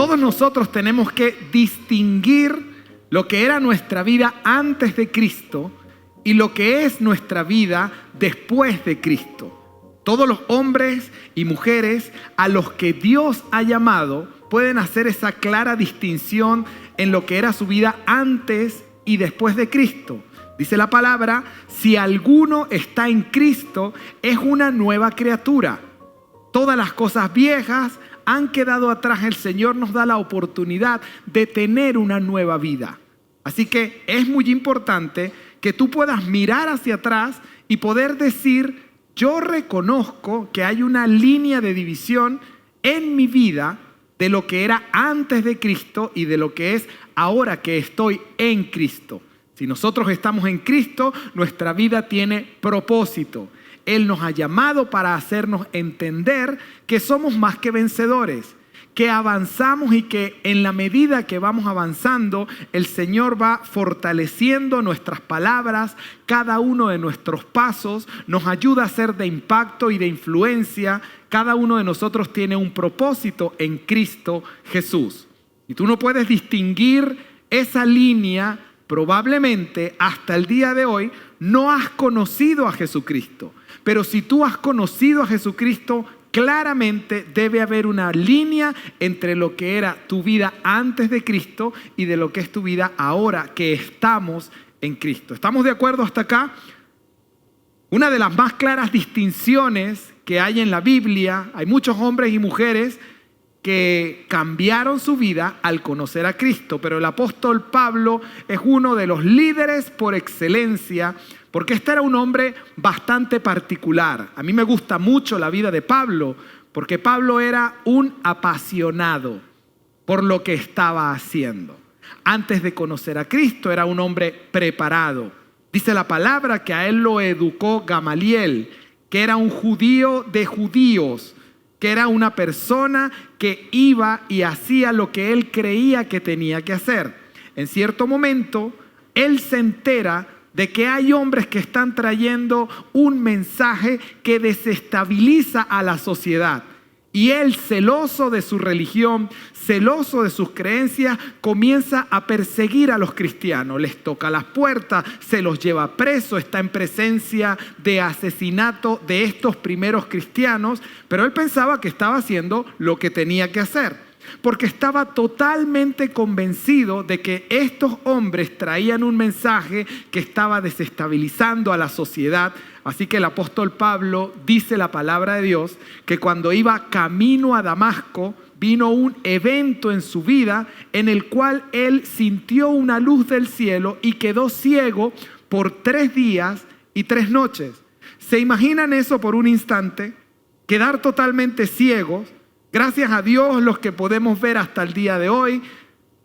todos nosotros tenemos que distinguir lo que era nuestra vida antes de Cristo y lo que es nuestra vida después de Cristo. Todos los hombres y mujeres a los que Dios ha llamado pueden hacer esa clara distinción en lo que era su vida antes y después de Cristo. Dice la palabra, si alguno está en Cristo, es una nueva criatura. Todas las cosas viejas han quedado atrás. El Señor nos da la oportunidad de tener una nueva vida. Así que es muy importante que tú puedas mirar hacia atrás y poder decir, yo reconozco que hay una línea de división en mi vida de lo que era antes de Cristo y de lo que es ahora que estoy en Cristo. Si nosotros estamos en Cristo, nuestra vida tiene propósito. Él nos ha llamado para hacernos entender que somos más que vencedores, que avanzamos y que en la medida que vamos avanzando, el Señor va fortaleciendo nuestras palabras, cada uno de nuestros pasos, nos ayuda a ser de impacto y de influencia. Cada uno de nosotros tiene un propósito en Cristo Jesús. Y tú no puedes distinguir esa línea, probablemente hasta el día de hoy no has conocido a Jesucristo. Pero si tú has conocido a Jesucristo, claramente debe haber una línea entre lo que era tu vida antes de Cristo y de lo que es tu vida ahora que estamos en Cristo. ¿Estamos de acuerdo hasta acá? Una de las más claras distinciones que hay en la Biblia, hay muchos hombres y mujeres que cambiaron su vida al conocer a Cristo, pero el apóstol Pablo es uno de los líderes por excelencia, porque este era un hombre bastante particular. A mí me gusta mucho la vida de Pablo, porque Pablo era un apasionado por lo que estaba haciendo. Antes de conocer a Cristo era un hombre preparado. Dice la palabra que a él lo educó Gamaliel, que era un judío de judíos, que era una persona que iba y hacía lo que él creía que tenía que hacer. En cierto momento, él se entera de que hay hombres que están trayendo un mensaje que desestabiliza a la sociedad. Y él, celoso de su religión, celoso de sus creencias, comienza a perseguir a los cristianos. Les toca las puertas, se los lleva preso, está en presencia de asesinato de estos primeros cristianos. Pero él pensaba que estaba haciendo lo que tenía que hacer, porque estaba totalmente convencido de que estos hombres traían un mensaje que estaba desestabilizando a la sociedad. Así que el apóstol Pablo dice la palabra de Dios que cuando iba camino a Damasco, vino un evento en su vida en el cual él sintió una luz del cielo y quedó ciego por 3 días y 3 noches. ¿Se imaginan eso por un instante? Quedar totalmente ciegos. Gracias a Dios los que podemos ver hasta el día de hoy,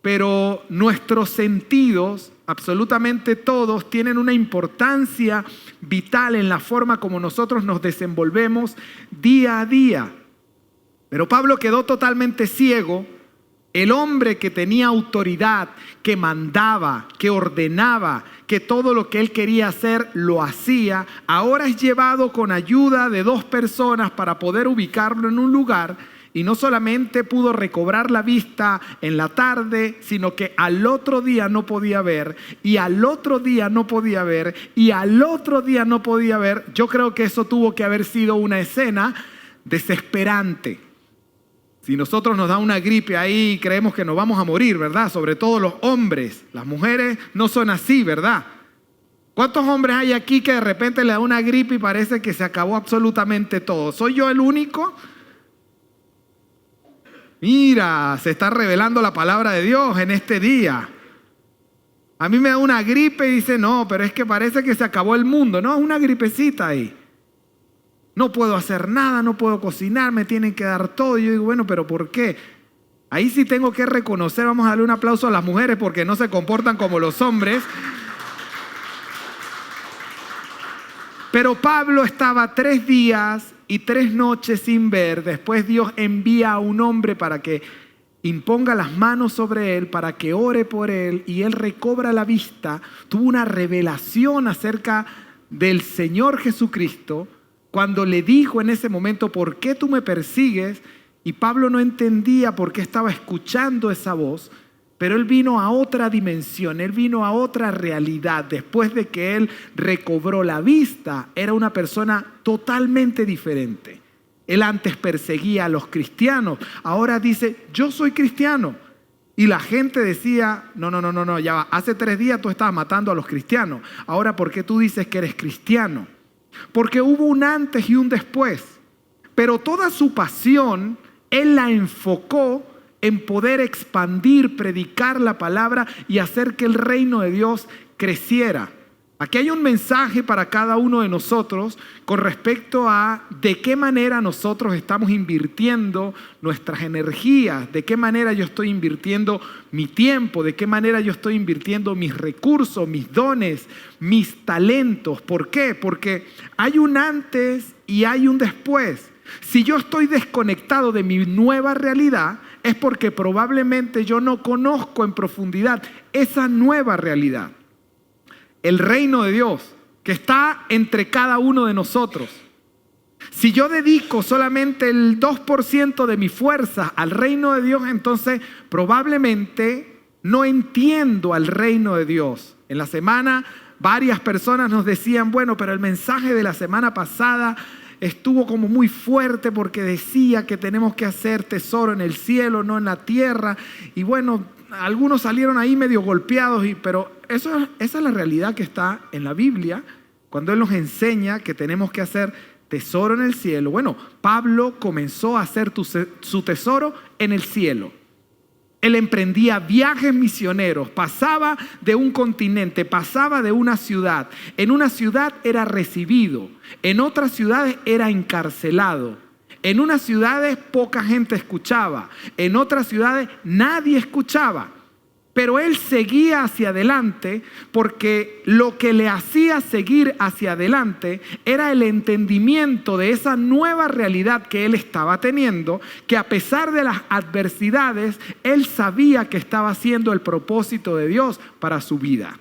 pero nuestros sentidos, absolutamente todos, tienen una importancia vital en la forma como nosotros nos desenvolvemos día a día. Pero Pablo quedó totalmente ciego. El hombre que tenía autoridad, que mandaba, que ordenaba, que todo lo que él quería hacer lo hacía, ahora es llevado con ayuda de 2 personas para poder ubicarlo en un lugar. Y no solamente pudo recobrar la vista en la tarde, sino que al otro día no podía ver, y al otro día no podía ver, y al otro día no podía ver. Yo creo que eso tuvo que haber sido una escena desesperante. Si nosotros nos da una gripe ahí, creemos que nos vamos a morir, ¿verdad? Sobre todo los hombres. Las mujeres no son así, ¿verdad? ¿Cuántos hombres hay aquí que de repente le da una gripe y parece que se acabó absolutamente todo? ¿Soy yo el único? Mira, se está revelando la palabra de Dios en este día. A mí me da una gripe y dice, no, pero es que parece que se acabó el mundo. No, es una gripecita ahí. No puedo hacer nada, no puedo cocinar, me tienen que dar todo. Y yo digo, bueno, pero ¿por qué? Ahí sí tengo que reconocer, vamos a darle un aplauso a las mujeres porque no se comportan como los hombres. Pero Pablo estaba 3 días y 3 noches sin ver. Después Dios envía a un hombre para que imponga las manos sobre él, para que ore por él, y él recobra la vista. Tuvo una revelación acerca del Señor Jesucristo cuando le dijo en ese momento, ¿por qué tú me persigues? Y Pablo no entendía por qué estaba escuchando esa voz, pero él vino a otra dimensión, él vino a otra realidad. Después de que él recobró la vista, era una persona totalmente diferente. Él antes perseguía a los cristianos, ahora dice, yo soy cristiano. Y la gente decía, no, ya va, hace 3 días tú estabas matando a los cristianos. Ahora, ¿por qué tú dices que eres cristiano? Porque hubo un antes y un después. Pero toda su pasión, él la enfocó en poder expandir, predicar la palabra y hacer que el reino de Dios creciera. Aquí hay un mensaje para cada uno de nosotros con respecto a de qué manera nosotros estamos invirtiendo nuestras energías, de qué manera yo estoy invirtiendo mi tiempo, de qué manera yo estoy invirtiendo mis recursos, mis dones, mis talentos. ¿Por qué? Porque hay un antes y hay un después. Si yo estoy desconectado de mi nueva realidad, es porque probablemente yo no conozco en profundidad esa nueva realidad. El reino de Dios que está entre cada uno de nosotros. Si yo dedico solamente el 2% de mi fuerza al reino de Dios, entonces probablemente no entiendo al reino de Dios. En la semana varias personas nos decían, bueno, pero el mensaje de la semana pasada estuvo como muy fuerte porque decía que tenemos que hacer tesoro en el cielo, no en la tierra. Y bueno, algunos salieron ahí medio golpeados, pero esa es la realidad que está en la Biblia, cuando Él nos enseña que tenemos que hacer tesoro en el cielo. Bueno, Pablo comenzó a hacer su tesoro en el cielo. Él emprendía viajes misioneros, pasaba de un continente, pasaba de una ciudad. En una ciudad era recibido, en otras ciudades era encarcelado. En unas ciudades poca gente escuchaba, en otras ciudades nadie escuchaba. Pero él seguía hacia adelante porque lo que le hacía seguir hacia adelante era el entendimiento de esa nueva realidad que él estaba teniendo, que a pesar de las adversidades, él sabía que estaba haciendo el propósito de Dios para su vida.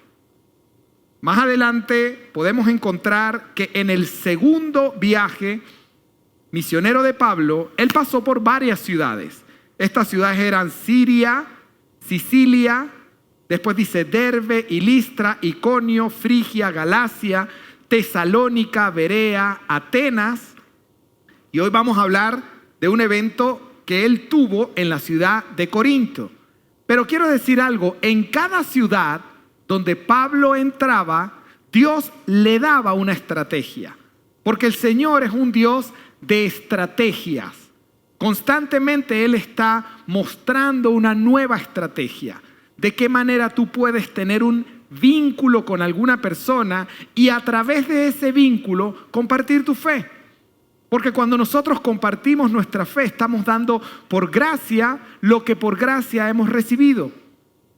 Más adelante podemos encontrar que en el segundo viaje misionero de Pablo, él pasó por varias ciudades. Estas ciudades eran Siria, Sicilia, después dice Derbe y Listra, Iconio, Frigia, Galacia, Tesalónica, Berea, Atenas. Y hoy vamos a hablar de un evento que él tuvo en la ciudad de Corinto. Pero quiero decir algo, en cada ciudad donde Pablo entraba, Dios le daba una estrategia. Porque el Señor es un Dios de estrategias. Constantemente Él está mostrando una nueva estrategia. De qué manera tú puedes tener un vínculo con alguna persona y a través de ese vínculo compartir tu fe. Porque cuando nosotros compartimos nuestra fe, estamos dando por gracia lo que por gracia hemos recibido.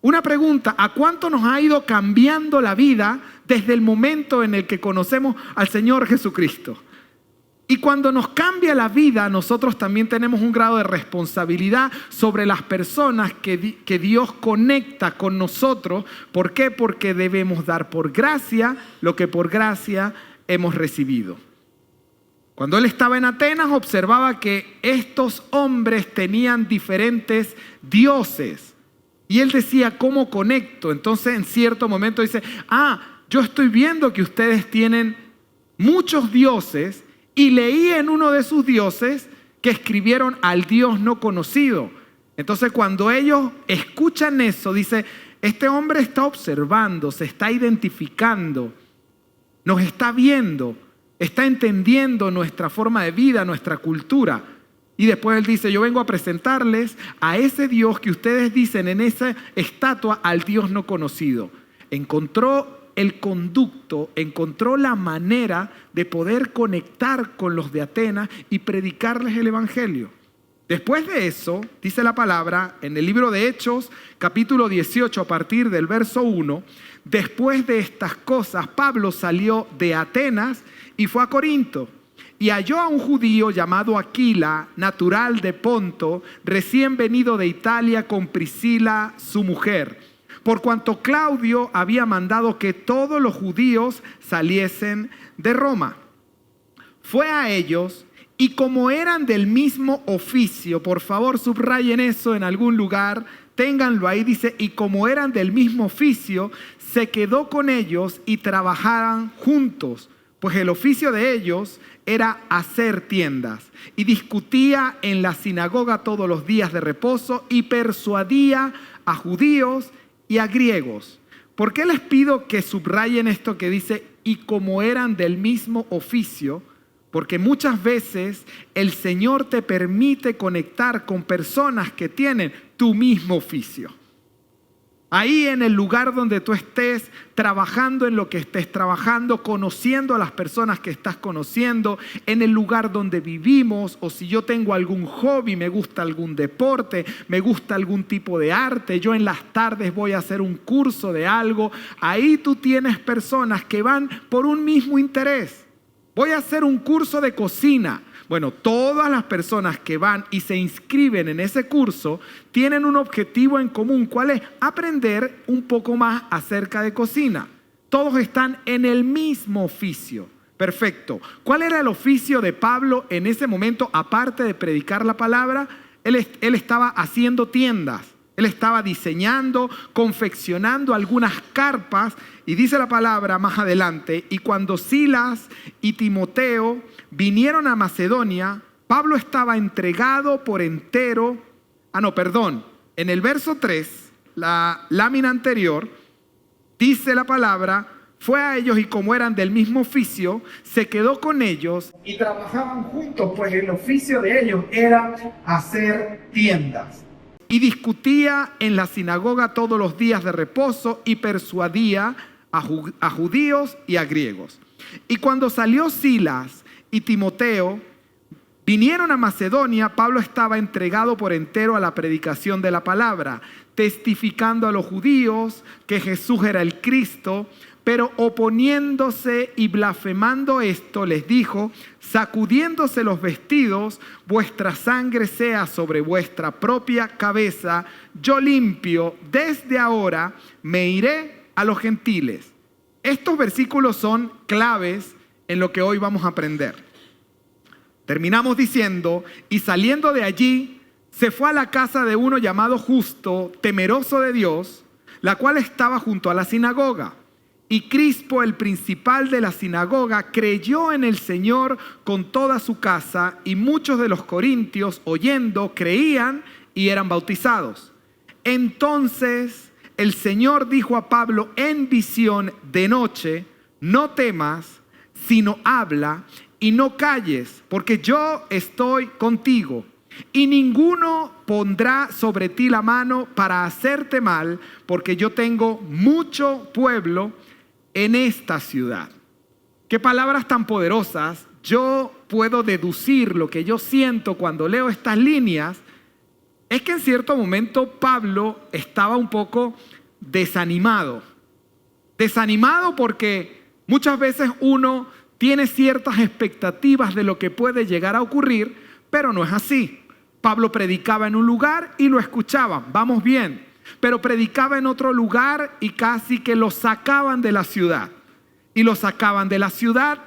Una pregunta, ¿a cuánto nos ha ido cambiando la vida desde el momento en el que conocemos al Señor Jesucristo? Y cuando nos cambia la vida, nosotros también tenemos un grado de responsabilidad sobre las personas que Dios conecta con nosotros. ¿Por qué? Porque debemos dar por gracia lo que por gracia hemos recibido. Cuando él estaba en Atenas, observaba que estos hombres tenían diferentes dioses. Y él decía, ¿cómo conecto? Entonces, en cierto momento dice, yo estoy viendo que ustedes tienen muchos dioses. Y leí en uno de sus dioses que escribieron al Dios no conocido. Entonces cuando ellos escuchan eso, dice, este hombre está observando, se está identificando, nos está viendo, está entendiendo nuestra forma de vida, nuestra cultura. Y después él dice, yo vengo a presentarles a ese Dios que ustedes dicen en esa estatua, al Dios no conocido. Encontró el conducto, encontró la manera de poder conectar con los de Atenas y predicarles el evangelio. Después de eso, dice la palabra en el libro de Hechos, capítulo 18, a partir del verso 1, después de estas cosas, Pablo salió de Atenas y fue a Corinto. Y halló a un judío llamado Aquila, natural de Ponto, recién venido de Italia con Priscila, su mujer, por cuanto Claudio había mandado que todos los judíos saliesen de Roma. Fue a ellos y como eran del mismo oficio, por favor subrayen eso en algún lugar, ténganlo ahí, dice, y como eran del mismo oficio, se quedó con ellos y trabajaban juntos, pues el oficio de ellos era hacer tiendas. Y discutía en la sinagoga todos los días de reposo y persuadía a judíos y a griegos. ¿Por qué les pido que subrayen esto que dice, y como eran del mismo oficio? Porque muchas veces el Señor te permite conectar con personas que tienen tu mismo oficio. Ahí en el lugar donde tú estés, trabajando en lo que estés trabajando, conociendo a las personas que estás conociendo, en el lugar donde vivimos, o si yo tengo algún hobby, me gusta algún deporte, me gusta algún tipo de arte, yo en las tardes voy a hacer un curso de algo, ahí tú tienes personas que van por un mismo interés. Voy a hacer un curso de cocina. Bueno, todas las personas que van y se inscriben en ese curso tienen un objetivo en común. ¿Cuál es? Aprender un poco más acerca de cocina. Todos están en el mismo oficio. Perfecto. ¿Cuál era el oficio de Pablo en ese momento? Aparte de predicar la palabra, él estaba haciendo tiendas. Él estaba diseñando, confeccionando algunas carpas, y dice la palabra más adelante, y cuando Silas y Timoteo vinieron a Macedonia, Pablo estaba entregado por entero. En el verso 3, la lámina anterior, dice la palabra, fue a ellos y como eran del mismo oficio, se quedó con ellos y trabajaban juntos, pues el oficio de ellos era hacer tiendas. Y discutía en la sinagoga todos los días de reposo y persuadía a judíos y a griegos. Y cuando salió Silas y Timoteo, vinieron a Macedonia, Pablo estaba entregado por entero a la predicación de la palabra, testificando a los judíos que Jesús era el Cristo, pero oponiéndose y blasfemando esto, les dijo, sacudiéndose los vestidos, vuestra sangre sea sobre vuestra propia cabeza, yo limpio, desde ahora me iré a los gentiles. Estos versículos son claves en lo que hoy vamos a aprender. Terminamos diciendo, y saliendo de allí, se fue a la casa de uno llamado Justo, temeroso de Dios, la cual estaba junto a la sinagoga. Y Crispo, el principal de la sinagoga, creyó en el Señor con toda su casa, y muchos de los corintios, oyendo, creían y eran bautizados. Entonces el Señor dijo a Pablo en visión de noche, no temas, sino habla y no calles, porque yo estoy contigo. Y ninguno pondrá sobre ti la mano para hacerte mal, porque yo tengo mucho pueblo en esta ciudad. Qué palabras tan poderosas. Yo puedo deducir lo que yo siento cuando leo estas líneas. Es que en cierto momento Pablo estaba un poco desanimado. Desanimado porque muchas veces uno tiene ciertas expectativas de lo que puede llegar a ocurrir, pero no es así. Pablo predicaba en un lugar y lo escuchaban, vamos bien. Pero predicaba en otro lugar y casi que lo sacaban de la ciudad. Y lo sacaban de la ciudad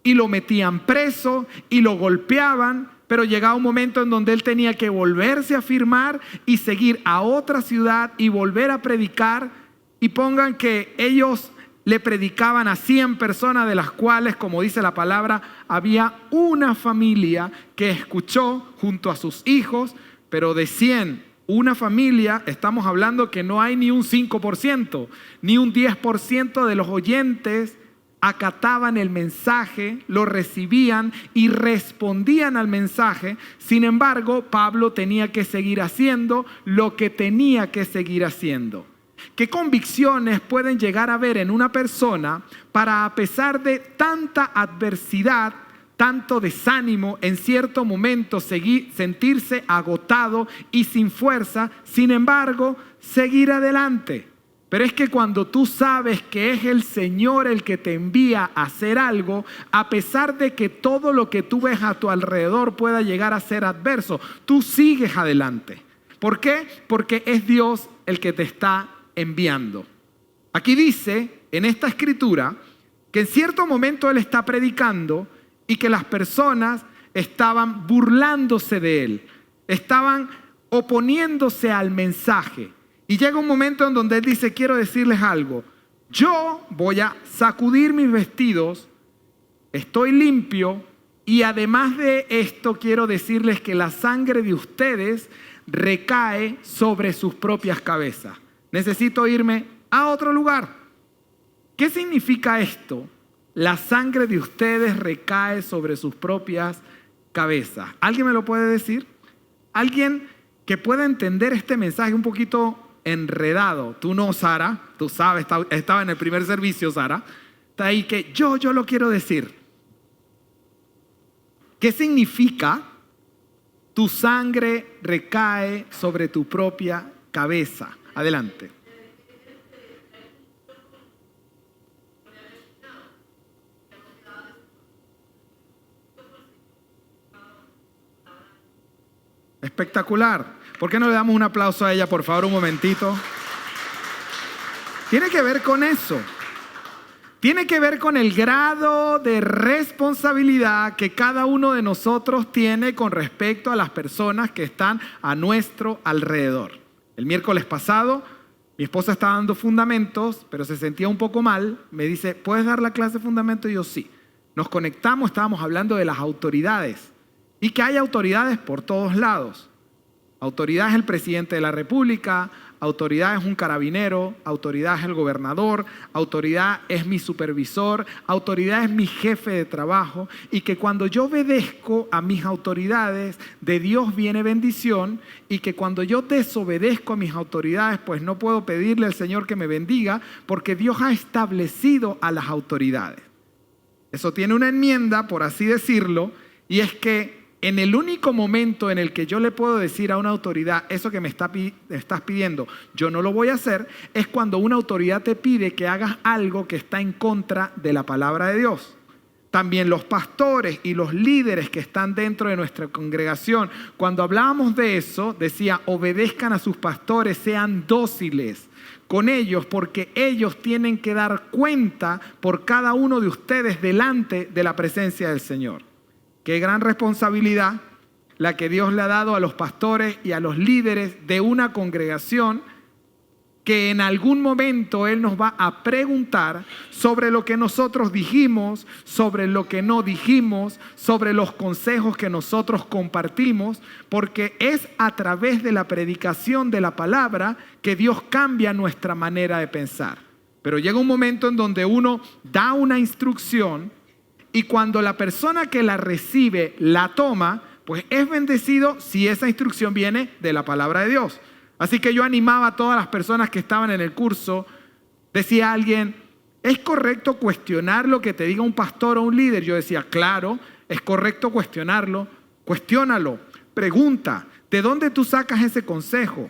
y lo metían preso y lo golpeaban. Pero llegaba un momento en donde él tenía que volverse a firmar y seguir a otra ciudad y volver a predicar. Y pongan que ellos le predicaban a 100 personas, de las cuales, como dice la palabra, había una familia que escuchó junto a sus hijos. Pero de 100, una familia, estamos hablando que no hay ni un 5%, ni un 10% de los oyentes acataban el mensaje, lo recibían y respondían al mensaje. Sin embargo, Pablo tenía que seguir haciendo lo que tenía que seguir haciendo. ¿Qué convicciones pueden llegar a haber en una persona para, a pesar de tanta adversidad, tanto desánimo, en cierto momento sentirse agotado y sin fuerza, sin embargo, seguir adelante? Pero es que cuando tú sabes que es el Señor el que te envía a hacer algo, a pesar de que todo lo que tú ves a tu alrededor pueda llegar a ser adverso, tú sigues adelante. ¿Por qué? Porque es Dios el que te está enviando. Aquí dice, en esta escritura, que en cierto momento Él está predicando y que las personas estaban burlándose de él, estaban oponiéndose al mensaje. Y llega un momento en donde él dice, quiero decirles algo, yo voy a sacudir mis vestidos, estoy limpio y además de esto quiero decirles que la sangre de ustedes recae sobre sus propias cabezas. Necesito irme a otro lugar. ¿Qué significa esto? La sangre de ustedes recae sobre sus propias cabezas. ¿Alguien me lo puede decir? ¿Alguien que pueda entender este mensaje un poquito enredado? Tú no, Sara, tú sabes, estaba en el primer servicio, Sara. Está ahí que yo lo quiero decir. ¿Qué significa? Tu sangre recae sobre tu propia cabeza. Adelante. Espectacular. ¿Por qué no le damos un aplauso a ella, por favor, un momentito? Tiene que ver con eso. Tiene que ver con el grado de responsabilidad que cada uno de nosotros tiene con respecto a las personas que están a nuestro alrededor. El miércoles pasado, mi esposa estaba dando fundamentos, pero se sentía un poco mal. Me dice, ¿puedes dar la clase de fundamentos? Y yo, sí. Nos conectamos, estábamos hablando de las autoridades. Y que hay autoridades por todos lados. Autoridad es el presidente de la República, autoridad es un carabinero, autoridad es el gobernador, autoridad es mi supervisor, autoridad es mi jefe de trabajo, y que cuando yo obedezco a mis autoridades, de Dios viene bendición, y que cuando yo desobedezco a mis autoridades, pues no puedo pedirle al Señor que me bendiga, porque Dios ha establecido a las autoridades. Eso tiene una enmienda, por así decirlo, y es que en el único momento en el que yo le puedo decir a una autoridad, eso que me estás pidiendo, yo no lo voy a hacer, es cuando una autoridad te pide que hagas algo que está en contra de la palabra de Dios. También los pastores y los líderes que están dentro de nuestra congregación, cuando hablábamos de eso, decía, obedezcan a sus pastores, sean dóciles con ellos, porque ellos tienen que dar cuenta por cada uno de ustedes delante de la presencia del Señor. Qué gran responsabilidad la que Dios le ha dado a los pastores y a los líderes de una congregación, que en algún momento Él nos va a preguntar sobre lo que nosotros dijimos, sobre lo que no dijimos, sobre los consejos que nosotros compartimos, porque es a través de la predicación de la palabra que Dios cambia nuestra manera de pensar. Pero llega un momento en donde uno da una instrucción, y cuando la persona que la recibe la toma, pues es bendecido si esa instrucción viene de la palabra de Dios. Así que yo animaba a todas las personas que estaban en el curso. Decía alguien, ¿es correcto cuestionar lo que te diga un pastor o un líder? Yo decía, claro, es correcto cuestionarlo. Cuestiónalo, pregunta, ¿de dónde tú sacas ese consejo?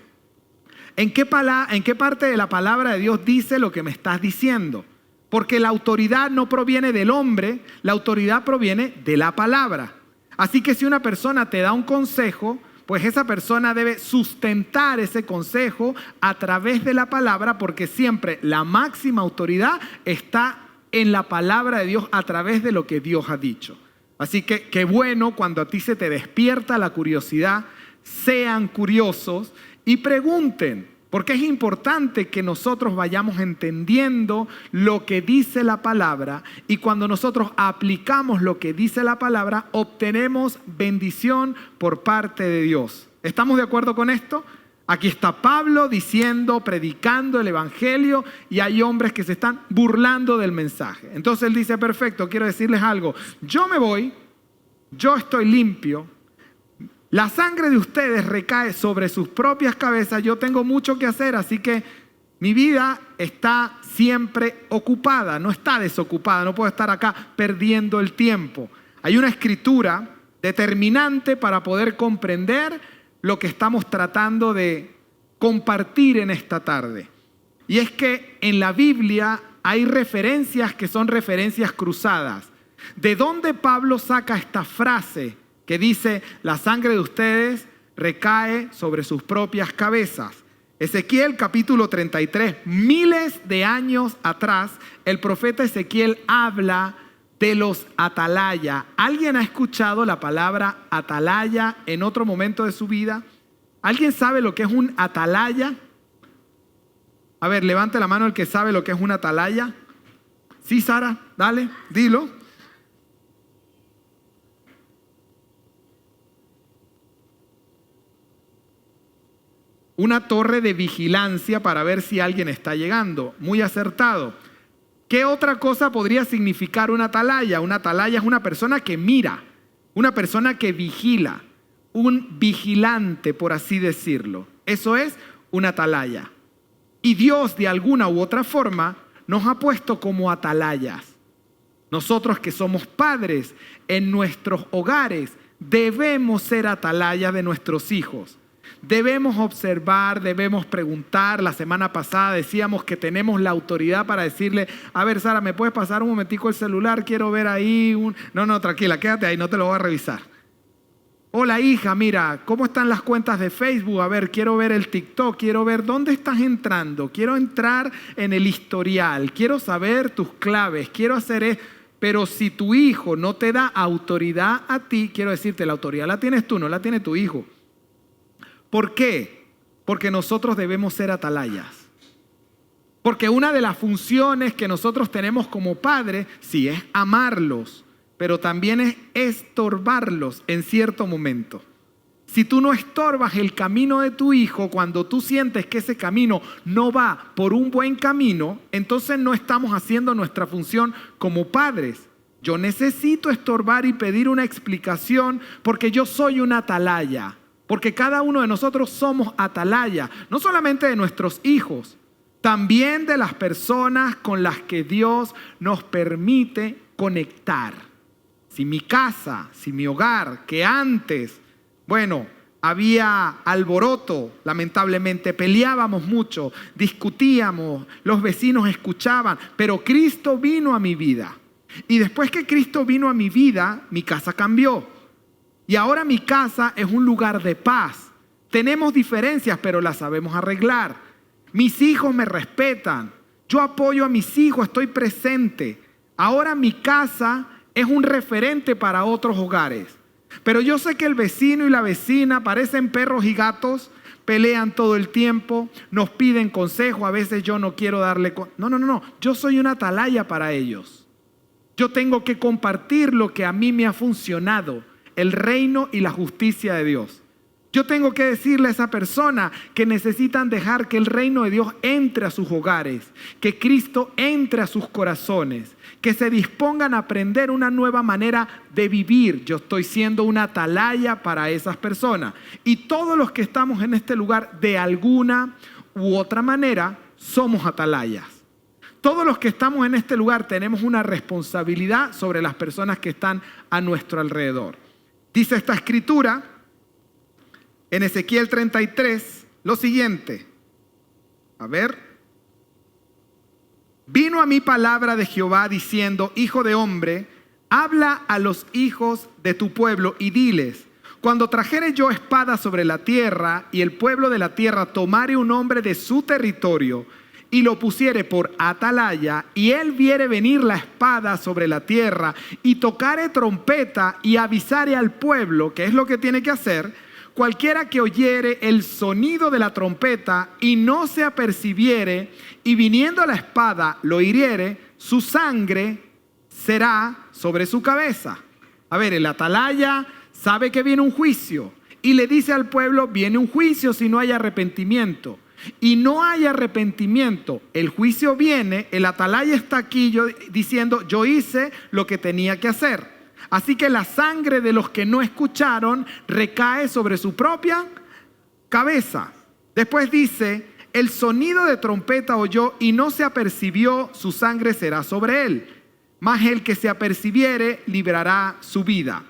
¿En qué parte de la palabra de Dios dice lo que me estás diciendo? Porque la autoridad no proviene del hombre, la autoridad proviene de la palabra. Así que si una persona te da un consejo, pues esa persona debe sustentar ese consejo a través de la palabra, porque siempre la máxima autoridad está en la palabra de Dios a través de lo que Dios ha dicho. Así que qué bueno cuando a ti se te despierta la curiosidad, sean curiosos y pregunten. Porque es importante que nosotros vayamos entendiendo lo que dice la palabra, y cuando nosotros aplicamos lo que dice la palabra, obtenemos bendición por parte de Dios. ¿Estamos de acuerdo con esto? Aquí está Pablo diciendo, predicando el evangelio, y hay hombres que se están burlando del mensaje. Entonces él dice, perfecto, quiero decirles algo. Yo me voy, yo estoy limpio. La sangre de ustedes recae sobre sus propias cabezas. Yo tengo mucho que hacer, así que mi vida está siempre ocupada, no está desocupada. No puedo estar acá perdiendo el tiempo. Hay una escritura determinante para poder comprender lo que estamos tratando de compartir en esta tarde. Y es que en la Biblia hay referencias que son referencias cruzadas. ¿De dónde Pablo saca esta frase que dice, la sangre de ustedes recae sobre sus propias cabezas? Ezequiel capítulo 33, miles de años atrás, el profeta Ezequiel habla de los atalaya. ¿Alguien ha escuchado la palabra atalaya en otro momento de su vida? ¿Alguien sabe lo que es un atalaya? A ver, levante la mano el que sabe lo que es un atalaya. Sí, Sara, dale, dilo. Una torre de vigilancia para ver si alguien está llegando. Muy acertado. ¿Qué otra cosa podría significar una atalaya? Una atalaya es una persona que mira, una persona que vigila, un vigilante, por así decirlo. Eso es una atalaya. Y Dios, de alguna u otra forma, nos ha puesto como atalayas. Nosotros que somos padres en nuestros hogares, debemos ser atalayas de nuestros hijos. Debemos observar, debemos preguntar. La semana pasada decíamos que tenemos la autoridad para decirle, a ver, Sara, ¿me puedes pasar un momentico el celular? Quiero ver ahí un... No, tranquila, quédate ahí, no te lo voy a revisar. Hola, hija, mira, ¿cómo están las cuentas de Facebook? A ver, quiero ver el TikTok, quiero ver dónde estás entrando. Quiero entrar en el historial, quiero saber tus claves, quiero hacer eso. Pero si tu hijo no te da autoridad a ti, quiero decirte, la autoridad la tienes tú, no la tiene tu hijo. ¿Por qué? Porque nosotros debemos ser atalayas. Porque una de las funciones que nosotros tenemos como padres, sí, es amarlos, pero también es estorbarlos en cierto momento. Si tú no estorbas el camino de tu hijo, cuando tú sientes que ese camino no va por un buen camino, entonces no estamos haciendo nuestra función como padres. Yo necesito estorbar y pedir una explicación porque yo soy una atalaya. Porque cada uno de nosotros somos atalaya, no solamente de nuestros hijos, también de las personas con las que Dios nos permite conectar. Si mi casa, si mi hogar, que antes, había alboroto, lamentablemente, peleábamos mucho, discutíamos, los vecinos escuchaban, pero Cristo vino a mi vida. Y después que Cristo vino a mi vida, mi casa cambió. Y ahora mi casa es un lugar de paz. Tenemos diferencias, pero las sabemos arreglar. Mis hijos me respetan. Yo apoyo a mis hijos, estoy presente. Ahora mi casa es un referente para otros hogares. Pero yo sé que el vecino y la vecina parecen perros y gatos, pelean todo el tiempo, nos piden consejo, a veces yo no quiero darle... No. Yo soy una atalaya para ellos. Yo tengo que compartir lo que a mí me ha funcionado. El reino y la justicia de Dios. Yo tengo que decirle a esa persona que necesitan dejar que el reino de Dios entre a sus hogares, que Cristo entre a sus corazones, que se dispongan a aprender una nueva manera de vivir. Yo estoy siendo una atalaya para esas personas. Y todos los que estamos en este lugar, de alguna u otra manera, somos atalayas. Todos los que estamos en este lugar tenemos una responsabilidad sobre las personas que están a nuestro alrededor. Dice esta escritura en Ezequiel 33 lo siguiente. A ver. Vino a mí palabra de Jehová diciendo, hijo de hombre, habla a los hijos de tu pueblo y diles, cuando trajere yo espada sobre la tierra y el pueblo de la tierra tomare un hombre de su territorio y lo pusiere por atalaya, y él viere venir la espada sobre la tierra, y tocare trompeta, y avisare al pueblo, que es lo que tiene que hacer, cualquiera que oyere el sonido de la trompeta, y no se apercibiere, y viniendo la espada lo hiriere, su sangre será sobre su cabeza. A ver, el atalaya sabe que viene un juicio, y le dice al pueblo, viene un juicio si no hay arrepentimiento. Y no hay arrepentimiento, el juicio viene, el atalaya está aquí diciendo, yo hice lo que tenía que hacer. Así que la sangre de los que no escucharon recae sobre su propia cabeza. Después dice, el sonido de trompeta oyó y no se apercibió, su sangre será sobre él. Mas el que se apercibiere librará su vida.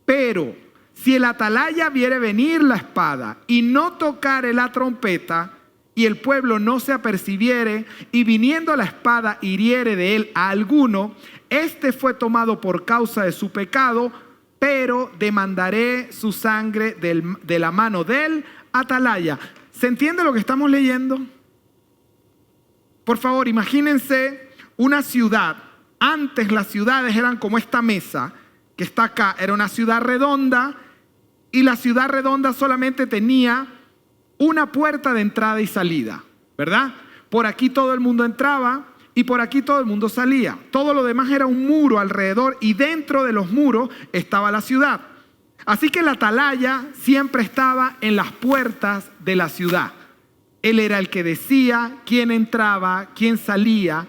Pero si el atalaya viere venir la espada y no tocare la trompeta, y el pueblo no se apercibiere, y viniendo la espada hiriere de él a alguno, este fue tomado por causa de su pecado, pero demandaré su sangre de la mano del atalaya. ¿Se entiende lo que estamos leyendo? Por favor, imagínense una ciudad Antes las ciudades eran como esta mesa que está acá. Era una ciudad redonda y la ciudad redonda solamente tenía una puerta de entrada y salida, ¿verdad? Por aquí todo el mundo entraba y por aquí todo el mundo salía. Todo lo demás era un muro alrededor y dentro de los muros estaba la ciudad. Así que la atalaya siempre estaba en las puertas de la ciudad. Él era el que decía quién entraba, quién salía.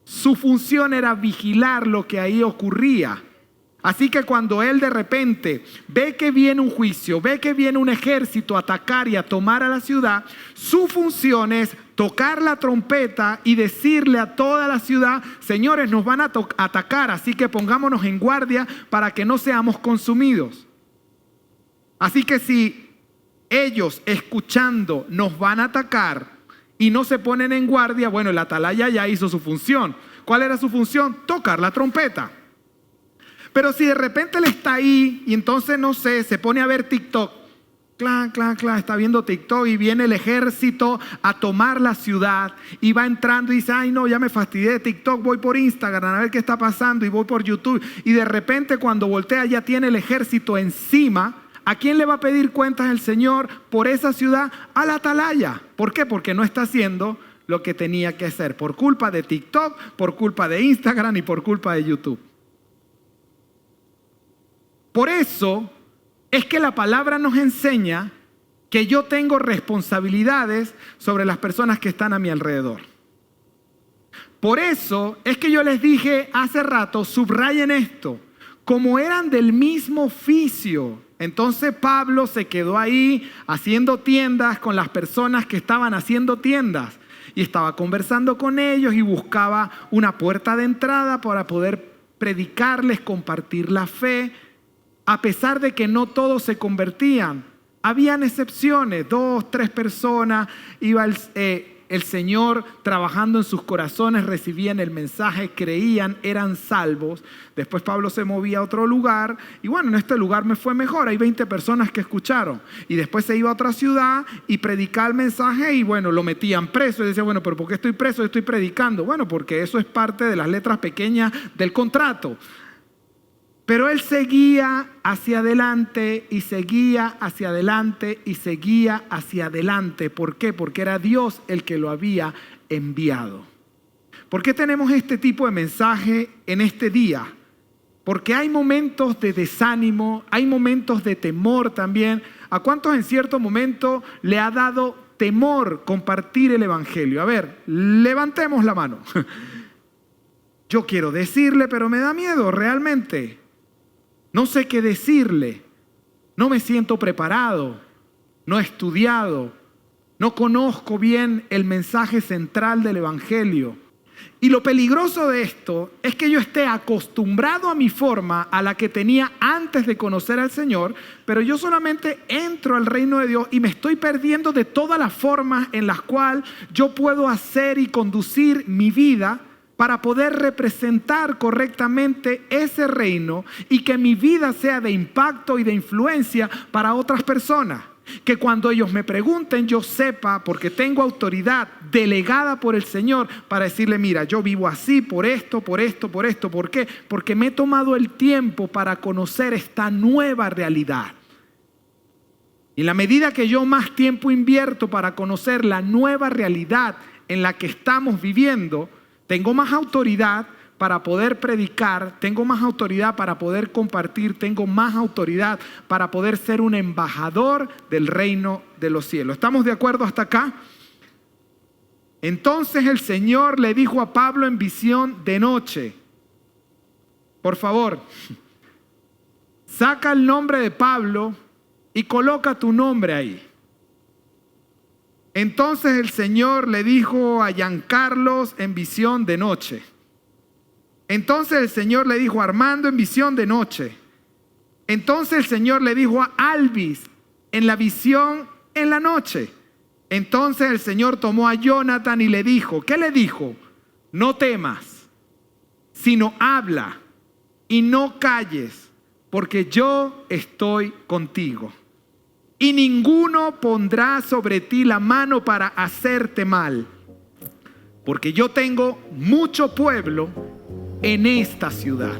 Su función era vigilar lo que ahí ocurría. Así que cuando él de repente ve que viene un juicio, ve que viene un ejército a atacar y a tomar a la ciudad, su función es tocar la trompeta y decirle a toda la ciudad: señores, nos van a atacar, así que pongámonos en guardia para que no seamos consumidos. Así que si ellos escuchando nos van a atacar y no se ponen en guardia, bueno, el atalaya ya hizo su función. ¿Cuál era su función? Tocar la trompeta. Pero si de repente él está ahí y entonces, no sé, se pone a ver TikTok, está viendo TikTok y viene el ejército a tomar la ciudad y va entrando y dice: ay no, ya me fastidié de TikTok, voy por Instagram a ver qué está pasando y voy por YouTube. Y de repente cuando voltea ya tiene el ejército encima. ¿A quién le va a pedir cuentas el Señor por esa ciudad? A la atalaya. ¿Por qué? Porque no está haciendo lo que tenía que hacer por culpa de TikTok, por culpa de Instagram y por culpa de YouTube. Por eso es que la palabra nos enseña que yo tengo responsabilidades sobre las personas que están a mi alrededor. Por eso es que yo les dije hace rato, subrayen esto, como eran del mismo oficio. Entonces Pablo se quedó ahí haciendo tiendas con las personas que estaban haciendo tiendas y estaba conversando con ellos y buscaba una puerta de entrada para poder predicarles, compartir la fe. A pesar de que no todos se convertían, habían excepciones, 2, 3 personas, iba el Señor trabajando en sus corazones, recibían el mensaje, creían, eran salvos. Después Pablo se movía a otro lugar y bueno, en este lugar me fue mejor, hay 20 personas que escucharon. Y después se iba a otra ciudad y predicaba el mensaje y bueno, lo metían preso. Y decía: bueno, pero ¿por qué estoy preso y estoy predicando? Bueno, porque eso es parte de las letras pequeñas del contrato. Pero él seguía hacia adelante y seguía hacia adelante y seguía hacia adelante. ¿Por qué? Porque era Dios el que lo había enviado. ¿Por qué tenemos este tipo de mensaje en este día? Porque hay momentos de desánimo, hay momentos de temor también. ¿A cuántos en cierto momento le ha dado temor compartir el evangelio? A ver, levantemos la mano. Yo quiero decirle, pero me da miedo realmente. No sé qué decirle, no me siento preparado, no he estudiado, no conozco bien el mensaje central del evangelio. Y lo peligroso de esto es que yo esté acostumbrado a mi forma, a la que tenía antes de conocer al Señor, pero yo solamente entro al reino de Dios y me estoy perdiendo de todas las formas en las cuales yo puedo hacer y conducir mi vida para poder representar correctamente ese reino y que mi vida sea de impacto y de influencia para otras personas. Que cuando ellos me pregunten yo sepa, porque tengo autoridad delegada por el Señor para decirle: mira, yo vivo así por esto, por esto, por esto. ¿Por qué? Porque me he tomado el tiempo para conocer esta nueva realidad. Y en la medida que yo más tiempo invierto para conocer la nueva realidad en la que estamos viviendo, tengo más autoridad para poder predicar, tengo más autoridad para poder compartir, tengo más autoridad para poder ser un embajador del reino de los cielos. ¿Estamos de acuerdo hasta acá? Entonces el Señor le dijo a Pablo en visión de noche: por favor, saca el nombre de Pablo y coloca tu nombre ahí. Entonces el Señor le dijo a Giancarlos en visión de noche. Entonces el Señor le dijo a Armando en visión de noche. Entonces el Señor le dijo a Alvis en la visión en la noche. Entonces el Señor tomó a Jonathan y le dijo, ¿qué le dijo? No temas, sino habla y no calles, porque yo estoy contigo. Y ninguno pondrá sobre ti la mano para hacerte mal, porque yo tengo mucho pueblo en esta ciudad.